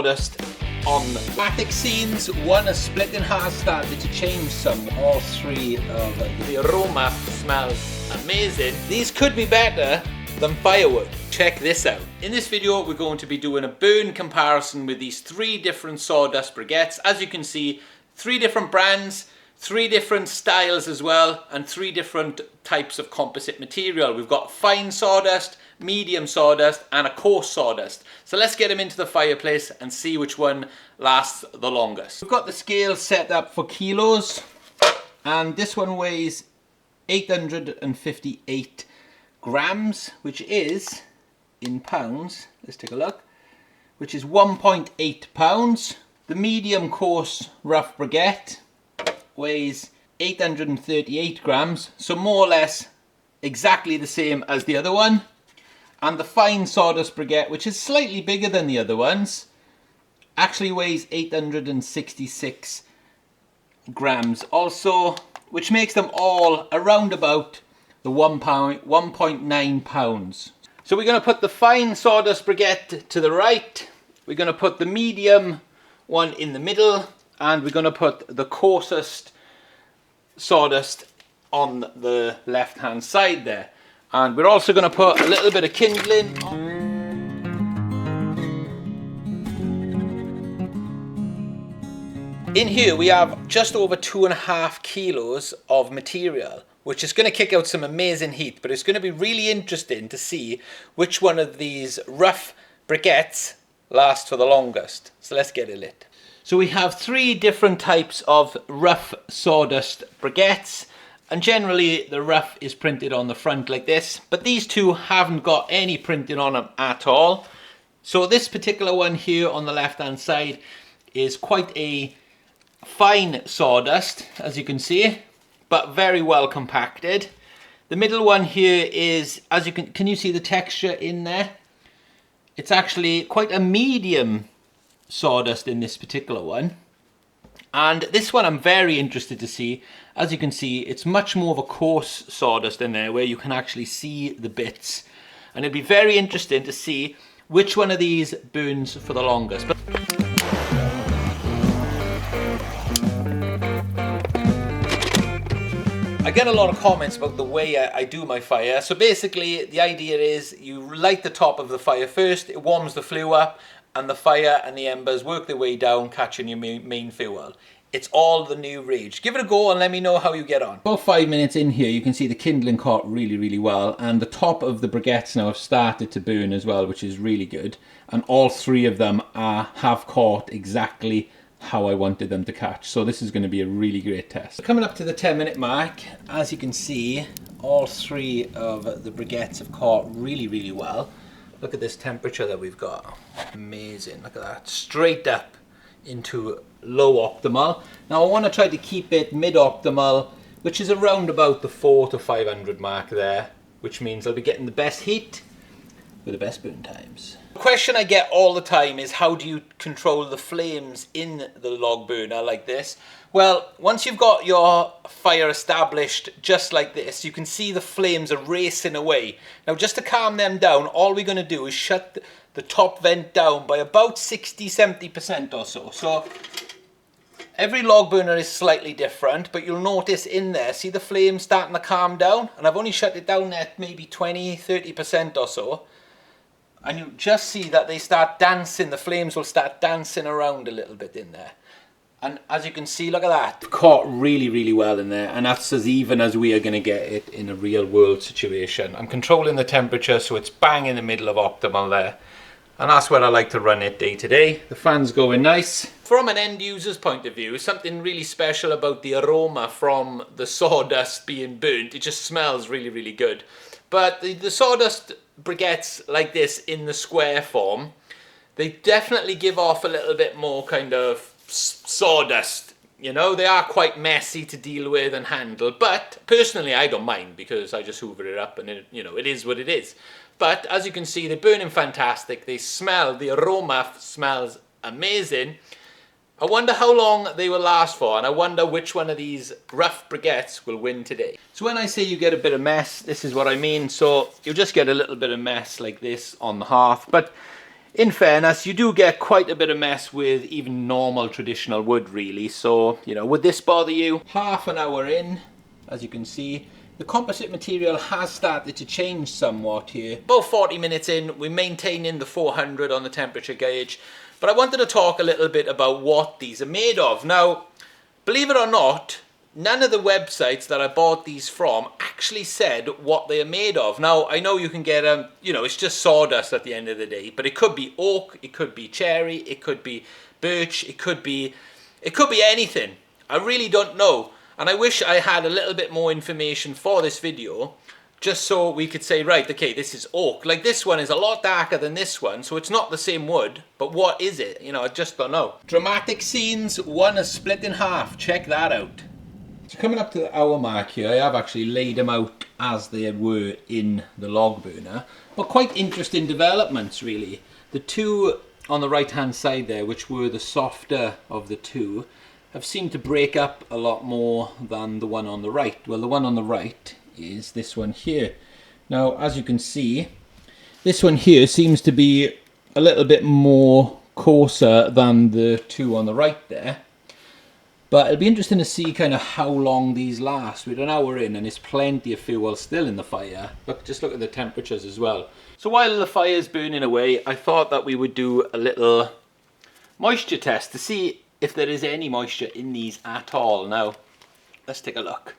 Sawdust on the plastic scenes. One has split and has started to change some. All three of the aroma smells amazing. These could be better than firewood. Check this out. In this video we're going to be doing a burn comparison with these three different sawdust briquettes. As you can see, three different brands, three different styles as well, and three different types of composite material. We've got fine sawdust, medium sawdust, and a coarse sawdust. So let's get them into the fireplace and see which one lasts the longest. We've got the scale set up for kilos, and this one weighs 858 grams, which is, in pounds, let's take a look, which is 1.8 pounds. The medium coarse rough briquette weighs 838 grams, so more or less exactly the same as the other one. And the fine sawdust briquette, which is slightly bigger than the other ones, actually weighs 866 grams also, which makes them all around about the 1.9 pounds. So we're going to put the fine sawdust briquette to the right, we're going to put the medium one in the middle, and we're going to put the coarsest sawdust on the left hand side there. And we're also going to put a little bit of kindling on. In here we have just over 2.5 kilos of material, which is going to kick out some amazing heat, but it's going to be really interesting to see which one of these rough briquettes lasts for the longest. So let's get it lit. So we have three different types of rough sawdust briquettes, and generally the rough is printed on the front like this, but these two haven't got any printing on them at all. So this particular one here on the left hand side is quite a fine sawdust, as you can see, but very well compacted. The middle one here is, as you can you see the texture in there? It's actually quite a medium sawdust in this particular one. And this one I'm very interested to see. As you can see, it's much more of a coarse sawdust in there, where you can actually see the bits. And it'd be very interesting to see which one of these burns for the longest. But I get a lot of comments about the way I do my fire. So basically the idea is you light the top of the fire first, it warms the flue up, and the fire and the embers work their way down, catching your main fuel. It's all the new rage. Give it a go and let me know how you get on. About 5 minutes in here, you can see the kindling caught really well, and the top of the briquettes now have started to burn as well, which is really good. And all three of them have caught exactly how I wanted them to catch. So this is going to be a really great test. Coming up to the 10-minute mark, as you can see, all three of the briquettes have caught really well. Look at this temperature that we've got. Amazing, look at that. Straight up into low optimal. Now I want to try to keep it mid-optimal, which is around about the 400 to 500 mark there, which means I'll be getting the best heat with the best burn times. The question I get all the time is, how do you control the flames in the log burner like this? Well, once you've got your fire established just like this, you can see the flames are racing away. Now just to calm them down, all we're going to do is shut the top vent down by about 60-70% or so. So every log burner is slightly different, but you'll notice in there, see the flames starting to calm down? And I've only shut it down at maybe 20-30% or so. And you just see that they start dancing, the flames will start dancing around a little bit in there. And as you can see, look at that. Caught really well in there, and that's as even as we are going to get it in a real world situation. I'm controlling the temperature so it's bang in the middle of optimal there. And that's where I like to run it day to day. The fan's going nice. From an end user's point of view, something really special about the aroma from the sawdust being burnt. It just smells really good. But the sawdust briquettes like this in the square form, they definitely give off a little bit more kind of sawdust. You know, they are quite messy to deal with and handle, but personally I don't mind because I just hoover it up and it is what it is. But as you can see, they're burning fantastic. They smell, the aroma smells amazing. I wonder how long they will last for, and I wonder which one of these rough briquettes will win today. So when I say you get a bit of mess, this is what I mean. So you'll just get a little bit of mess like this on the hearth, but in fairness, you do get quite a bit of mess with even normal traditional wood really. So, you know, would this bother you? Half an hour in, as you can see, the composite material has started to change somewhat here. About 40 minutes in, we're maintaining the 400 on the temperature gauge. But I wanted to talk a little bit about what these are made of. Now, believe it or not, none of the websites that I bought these from actually said what they are made of. Now, I know you can get you know, it's just sawdust at the end of the day, but it could be oak, it could be cherry, it could be birch, it could be anything. I really don't know. And I wish I had a little bit more information for this video, just so we could say, right, okay, this is oak. Like this one is a lot darker than this one, so it's not the same wood, but what is it? You know, I just don't know. Dramatic scenes, one is split in half. Check that out. So coming up to the hour mark here, I have actually laid them out as they were in the log burner, but quite interesting developments really. The two on the right hand side there, which were the softer of the two, have seemed to break up a lot more than the one on the right. Well, the one on the right is this one here. Now, as you can see, this one here seems to be a little bit more coarser than the two on the right there. But it'll be interesting to see kind of how long these last. We're an hour in and there's plenty of fuel still in the fire. Look, just look at the temperatures as well. So while the fire's burning away, I thought that we would do a little moisture test to see if there is any moisture in these at all. Now, let's take a look.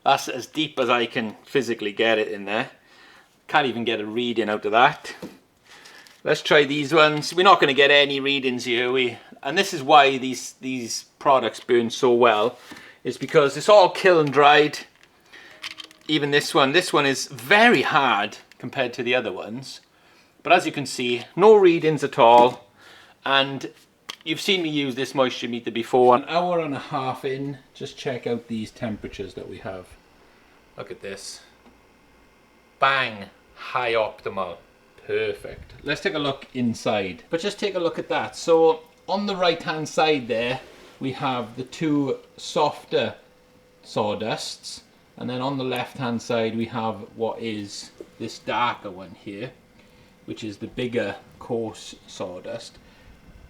That's as deep as I can physically get it in there. Can't even get a reading out of that. Let's try these ones. We're not going to get any readings here, and this is why these products burn so well, is because it's all kiln dried. Even this one is very hard compared to the other ones. But as you can see, no readings at all. And you've seen me use this moisture meter before. An hour and a half in, just check out these temperatures that we have. Look at this. Bang, high optimal. Perfect. Let's take a look inside. But just take a look at that. So on the right hand side there, we have the two softer sawdusts. And then on the left hand side, we have what is this darker one here, which is the bigger coarse sawdust.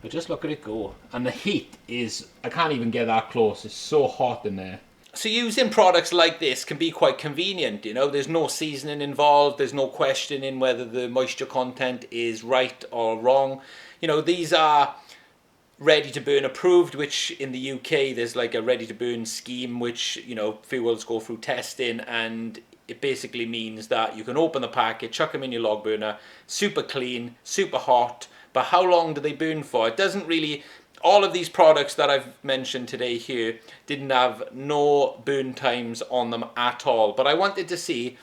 But just look at it go. And the heat is, I can't even get that close. It's so hot in there. So using products like this can be quite convenient, you know. There's no seasoning involved. There's no questioning whether the moisture content is right or wrong. You know, these are ready to burn approved, which in the UK there's like a ready to burn scheme, which, you know, fuels go through testing, and it basically means that you can open the packet, chuck them in your log burner, super clean, super hot. But how long do they burn for? It doesn't really. All of these products that I've mentioned today here didn't have no burn times on them at all. But I wanted to see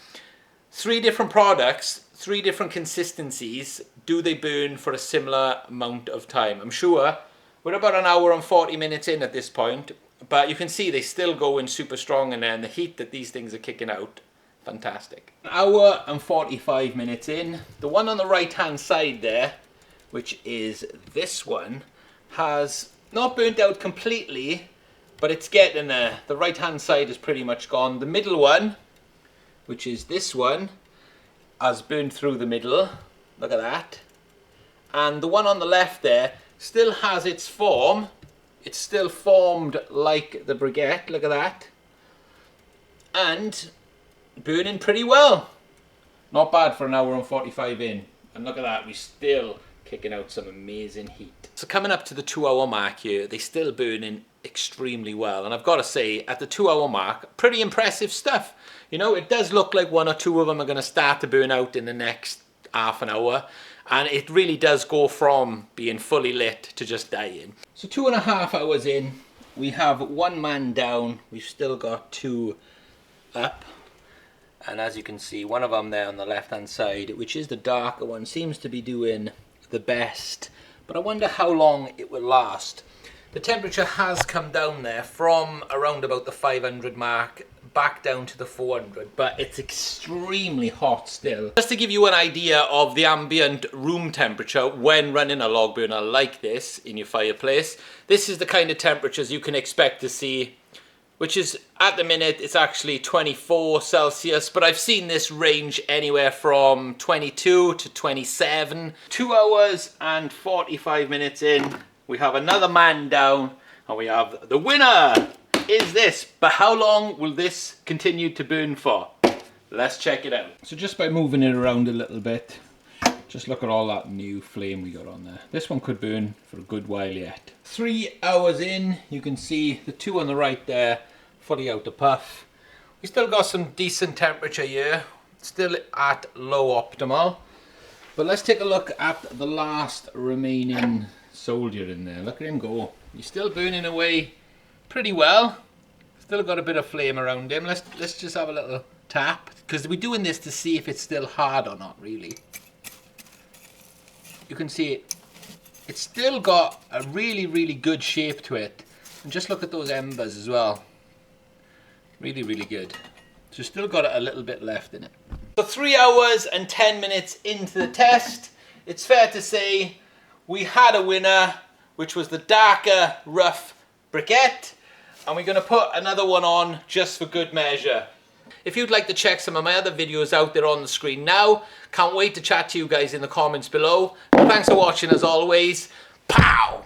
3 different products, 3 different consistencies. Do they burn for a similar amount of time? I'm sure we're about an hour and 40 minutes in at this point. But you can see they still go in super strong in there, and the heat that these things are kicking out, fantastic. An hour and 45 minutes in. The one on the right hand side there, which is this one, has not burnt out completely, but it's getting there. The right hand side is pretty much gone. The middle one, which is this one, has burned through the middle. Look at that. And the one on the left there still has its form. It's still formed like the briquette. Look at that. And burning pretty well. Not bad for an hour and 45 in. And look at that, we still kicking out some amazing heat. So coming up to the 2 hour mark here, they still burning extremely well. And I've got to say, at the 2 hour mark, pretty impressive stuff. You know, it does look like 1 or 2 of them are going to start to burn out in the next half an hour. And it really does go from being fully lit to just dying. So 2.5 hours in, we have 1 man down. We've still got 2 up. And as you can see, one of them there on the left hand side, which is the darker one, seems to be doing the best. But I wonder how long it will last. The temperature has come down there from around about the 500 mark back down to the 400, but it's extremely hot still. Just to give you an idea of the ambient room temperature when running a log burner like this in your fireplace, this is the kind of temperatures you can expect to see which is, at the minute, it's actually 24 Celsius, but I've seen this range anywhere from 22 to 27. 2 hours and 45 minutes in, we have another man down, and we have the winner is this. But how long will this continue to burn for? Let's check it out. So just by moving it around a little bit, just look at all that new flame we got on there. This one could burn for a good while yet. 3 hours in, you can see the two on the right there, fully out of puff. We still got some decent temperature here, still at low optimal. But let's take a look at the last remaining soldier in there. Look at him go. He's still burning away pretty well. Still got a bit of flame around him. Let's just have a little tap, because we're doing this to see if it's still hard or not, really. You can see it's still got a really, really good shape to it. And just look at those embers as well. Really, really good. So still got a little bit left in it. So 3 hours and 10 minutes into the test, it's fair to say we had a winner, which was the darker, rough briquette. And we're going to put another one on just for good measure. If you'd like to check some of my other videos out there on the screen now, can't wait to chat to you guys in the comments below. Thanks for watching as always. Pow!